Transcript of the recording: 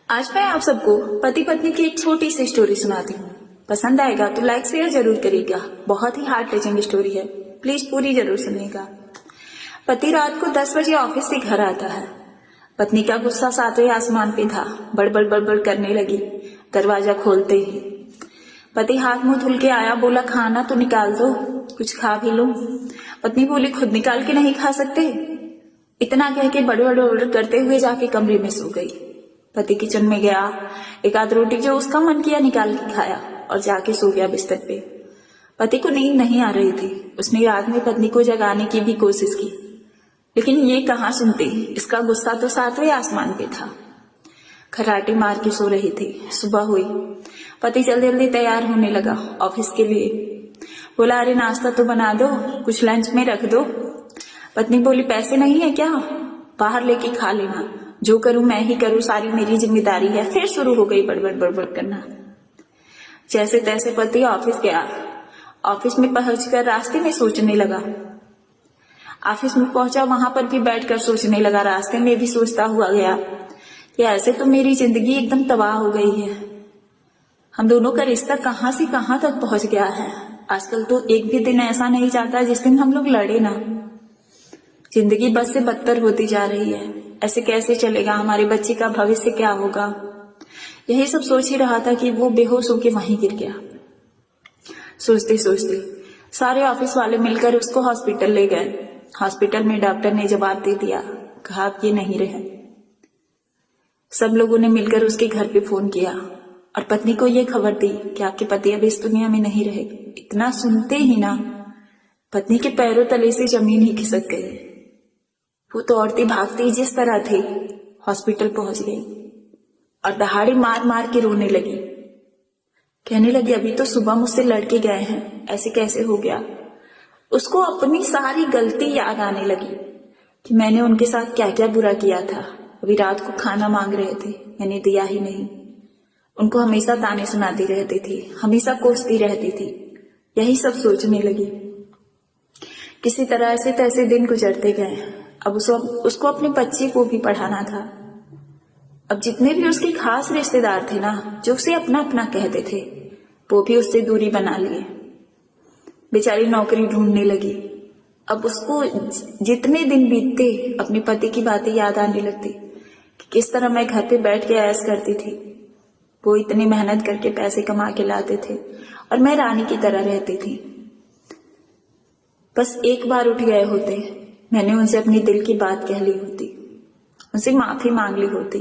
आज मैं आप सबको पति पत्नी की एक छोटी सी स्टोरी सुनाती हूँ। पसंद आएगा तो लाइक शेयर जरूर करिएगा। बहुत ही हार्ट टचिंग स्टोरी है, प्लीज पूरी जरूर सुनिएगा। पति रात को 10 बजे ऑफिस से घर आता है। पत्नी का गुस्सा 7वें आसमान पे था। बड़बड़ बड़बड़ करने लगी दरवाजा खोलते ही। पति हाथ मुंह धुल के आया, बोला खाना तो निकाल दो, कुछ खा भी लो। पत्नी बोली खुद निकाल के नहीं खा सकते। इतना कह के बड़बड़ करते हुए जाके कमरे में सो गई। पति किचन में गया, एक आध रोटी जो उसका मन किया निकाल के खाया और जाके सो गया बिस्तर पे। पति को नींद नहीं आ रही थी। उसने रात में पत्नी को जगाने की भी कोशिश की, लेकिन ये कहाँ सुनती। इसका गुस्सा तो 7वें आसमान पे था। खर्राटे मार के सो रही थी। सुबह हुई, पति जल्दी जल्दी तैयार होने लगा ऑफिस के लिए। बोला अरे नाश्ता तो बना दो, कुछ लंच में रख दो। पत्नी बोली पैसे नहीं है क्या, बाहर लेके खा लेना, जो करूं मैं ही करूं, सारी मेरी जिम्मेदारी है। फिर शुरू हो गई बड़बड़ बड़बड़ करना। जैसे तैसे पति ऑफिस गया। ऑफिस में पहुंचकर रास्ते में सोचने लगा। ऑफिस में पहुंचा, वहां पर भी बैठकर सोचने लगा। रास्ते में भी सोचता हुआ गया कि ऐसे तो मेरी जिंदगी एकदम तबाह हो गई है। हम दोनों का रिश्ता कहां से कहां तक पहुंच गया है। आजकल तो एक भी दिन ऐसा नहीं जाता जिस दिन हम लोग लड़े ना। जिंदगी बद से बदतर होती जा रही है। ऐसे कैसे चलेगा, हमारे बच्चे का भविष्य क्या होगा। यही सब सोच ही रहा था कि वो बेहोश होकर वहीं गिर गया। सोचते सोचते सारे ऑफिस वाले मिलकर उसको हॉस्पिटल ले गए। हॉस्पिटल में डॉक्टर ने जवाब दे दिया, कहा कि ये नहीं रहे। सब लोगों ने मिलकर उसके घर पे फोन किया और पत्नी को ये खबर दी कि आपके पति अब इस दुनिया में नहीं रहे। इतना सुनते ही ना पत्नी के पैरों तले से जमीन ही खिसक गई। वो दौड़ती भागती जिस तरह थी हॉस्पिटल पहुंच गई और दहाड़ी मार मार के रोने लगी। कहने लगी अभी तो सुबह मुझसे लड़के गए हैं, ऐसे कैसे हो गया। उसको अपनी सारी गलती याद आने लगी कि मैंने उनके साथ क्या क्या बुरा किया था। अभी रात को खाना मांग रहे थे, मैंने दिया ही नहीं। उनको हमेशा ताने सुनाती रहती थी, हमेशा कोसती रहती थी। यही सब सोचने लगी। किसी तरह ऐसे तैसे दिन गुजरते गए। अब उसको अपने बच्चे को भी पढ़ाना था। अब जितने भी उसके खास रिश्तेदार थे ना, जो उसे अपना अपना कहते थे, वो भी उससे दूरी बना लिए। बेचारी नौकरी ढूंढने लगी। अब उसको जितने दिन बीतते अपने पति की बातें याद आने लगती कि किस तरह मैं घर पे बैठ के ऐश करती थी। वो इतनी मेहनत करके पैसे कमा के लाते थे और मैं रानी की तरह रहती थी। बस एक बार उठ गए होते, मैंने उनसे अपनी दिल की बात कह ली होती, उनसे माफी मांग ली होती।